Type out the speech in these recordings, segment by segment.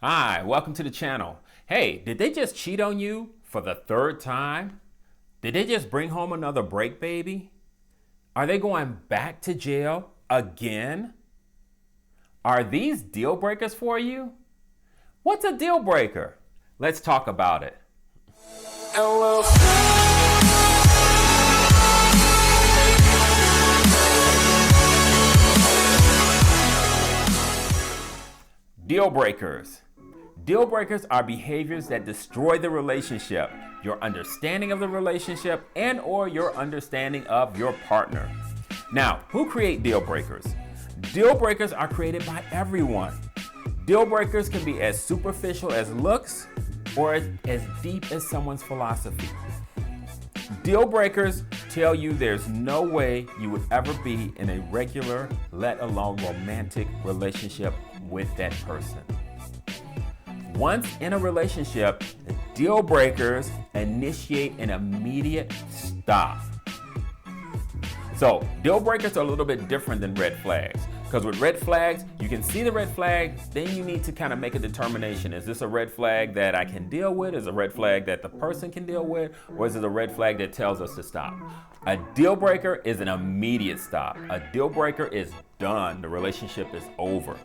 Hi, welcome to the channel. Hey, did they just cheat on you for the third time? Did they just bring home another break baby? Are they going back to jail again? Are these deal breakers for you? What's a deal breaker? Let's talk about it. Deal breakers. Deal breakers are behaviors that destroy the relationship, your understanding of the relationship, and or your understanding of your partner. Now, who create deal breakers? Deal breakers are created by everyone. Deal breakers can be as superficial as looks or as deep as someone's philosophy. Deal breakers tell you there's no way you would ever be in a regular, let alone romantic relationship with that person. Once in a relationship, deal breakers initiate an immediate stop. So, deal breakers are a little bit different than red flags. Because with red flags, you can see the red flag, then you need to kind of make a determination. Is this a red flag that I can deal with? Is it a red flag that the person can deal with? Or is it a red flag that tells us to stop? A deal breaker is an immediate stop. A deal breaker is done. The relationship is over.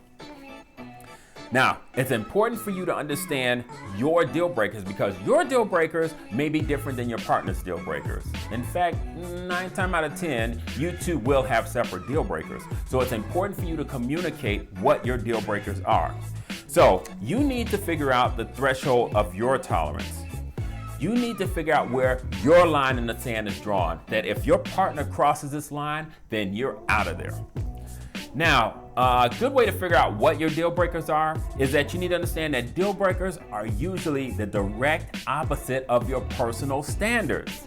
Now, it's important for you to understand your deal breakers because your deal breakers may be different than your partner's deal breakers. In fact, 9 times out of 10, you two will have separate deal breakers. So it's important for you to communicate what your deal breakers are. So you need to figure out the threshold of your tolerance. You need to figure out where your line in the sand is drawn. That if your partner crosses this line, then you're out of there. Now, a good way to figure out what your deal breakers are is that you need to understand that deal breakers are usually the direct opposite of your personal standards.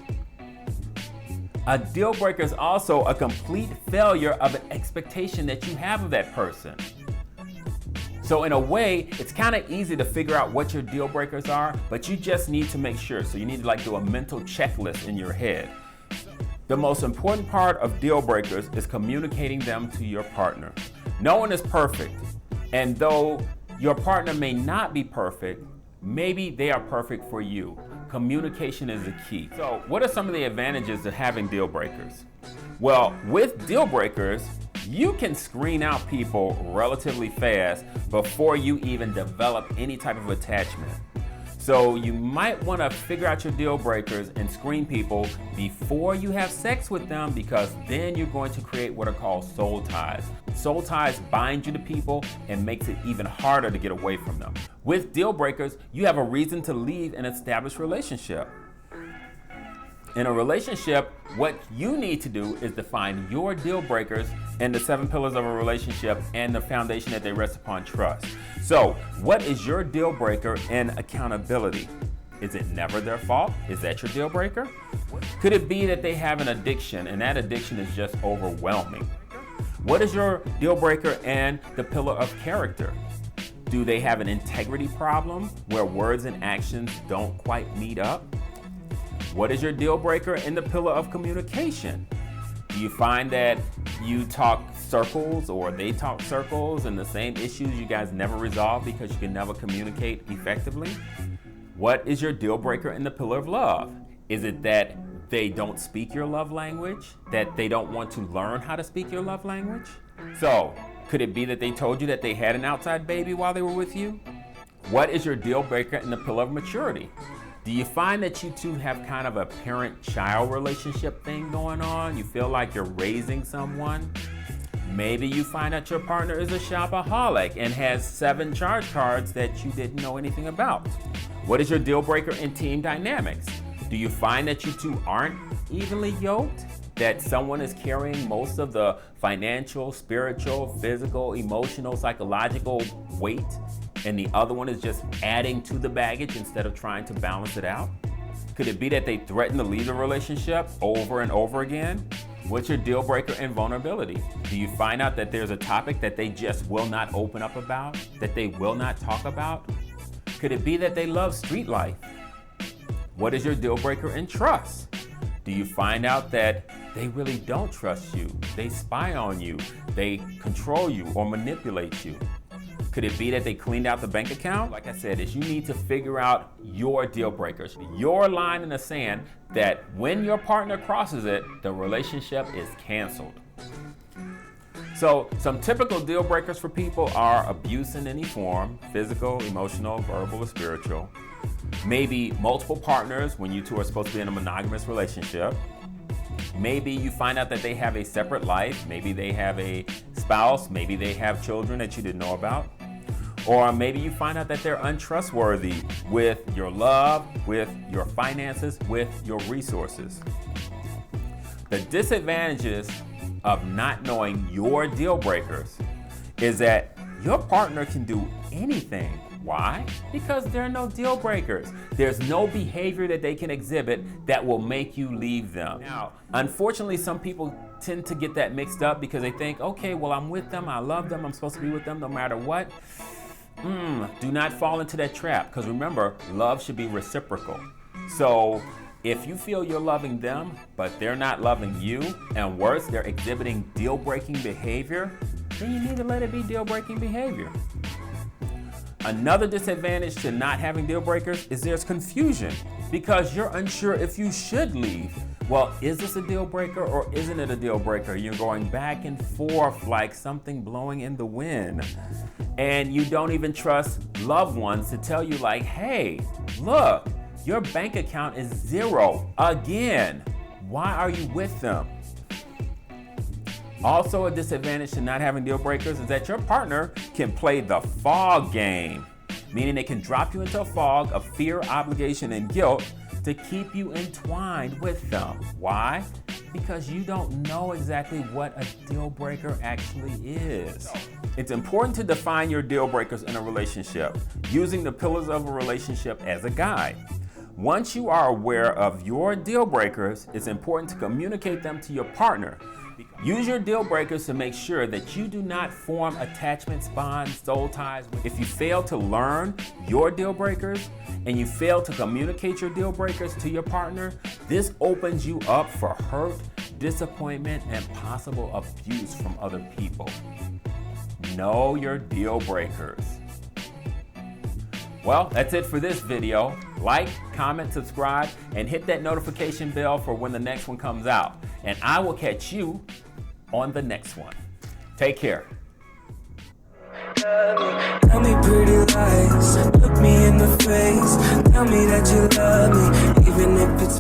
A deal breaker is also a complete failure of an expectation that you have of that person. So in a way, it's kind of easy to figure out what your deal breakers are, but you just need to make sure. So you need to do a mental checklist in your head. The most important part of deal breakers is communicating them to your partner. No one is perfect, and though your partner may not be perfect, maybe they are perfect for you. Communication is the key. So, what are some of the advantages of having deal breakers? Well, with deal breakers, you can screen out people relatively fast before you even develop any type of attachment. So you might want to figure out your deal breakers and screen people before you have sex with them because then you're going to create what are called soul ties. Soul ties bind you to people and makes it even harder to get away from them. With deal breakers, you have a reason to leave an established relationship. In a relationship, what you need to do is define your deal breakers and the 7 pillars of a relationship and the foundation that they rest upon trust. So, what is your deal breaker and accountability? Is it never their fault? Is that your deal breaker? Could it be that they have an addiction and that addiction is just overwhelming? What is your deal breaker and the pillar of character? Do they have an integrity problem where words and actions don't quite meet up? What is your deal breaker in the pillar of communication? Do you find that you talk circles or they talk circles and the same issues you guys never resolve because you can never communicate effectively? What is your deal breaker in the pillar of love? Is it that they don't speak your love language? That they don't want to learn how to speak your love language? So, could it be that they told you that they had an outside baby while they were with you? What is your deal breaker in the pillar of maturity? Do you find that you two have kind of a parent-child relationship thing going on? You feel like you're raising someone? Maybe you find that your partner is a shopaholic and has 7 charge cards that you didn't know anything about. What is your deal breaker in team dynamics? Do you find that you two aren't evenly yoked? That someone is carrying most of the financial, spiritual, physical, emotional, psychological weight and the other one is just adding to the baggage instead of trying to balance it out? Could it be that they threaten to leave the relationship over and over again? What's your deal breaker in vulnerability? Do you find out that there's a topic that they just will not open up about, that they will not talk about? Could it be that they love street life? What is your deal breaker in trust? Do you find out that they really don't trust you? They spy on you, they control you or manipulate you? Could it be that they cleaned out the bank account? Like I said, is you need to figure out your deal breakers, your line in the sand that when your partner crosses it, the relationship is canceled. So some typical deal breakers for people are abuse in any form, physical, emotional, verbal, or spiritual. Maybe multiple partners when you two are supposed to be in a monogamous relationship. Maybe you find out that they have a separate life. Maybe they have a spouse. Maybe they have children that you didn't know about. Or maybe you find out that they're untrustworthy with your love, with your finances, with your resources. The disadvantages of not knowing your deal breakers is that your partner can do anything. Why? Because there are no deal breakers. There's no behavior that they can exhibit that will make you leave them. Now, unfortunately, some people tend to get that mixed up because they think, okay, well, I'm with them, I love them, I'm supposed to be with them no matter what. Do not fall into that trap, because remember, love should be reciprocal. So if you feel you're loving them, but they're not loving you, and worse, they're exhibiting deal-breaking behavior, then you need to let it be deal-breaking behavior. Another disadvantage to not having deal breakers is there's confusion because you're unsure if you should leave. Well, is this a deal breaker or isn't it a deal breaker? You're going back and forth like something blowing in the wind. And you don't even trust loved ones to tell you like, hey, look, your bank account is zero again. Why are you with them? Also, a disadvantage to not having deal breakers is that your partner can play the fog game, meaning they can drop you into a fog of fear, obligation, and guilt to keep you entwined with them. Why? Because you don't know exactly what a deal breaker actually is. It's important to define your deal breakers in a relationship, using the pillars of a relationship as a guide. Once you are aware of your deal breakers, it's important to communicate them to your partner. Use your deal breakers to make sure that you do not form attachments, bonds, soul ties. If you fail to learn your deal breakers and you fail to communicate your deal breakers to your partner, this opens you up for hurt, disappointment, and possible abuse from other people. Know your deal breakers. Well, that's it for this video. Like, comment, subscribe, and hit that notification bell for when the next one comes out. And I will catch you on the next one. Take care. Tell me pretty lies, look me in the face. Tell me that you love me, even if it's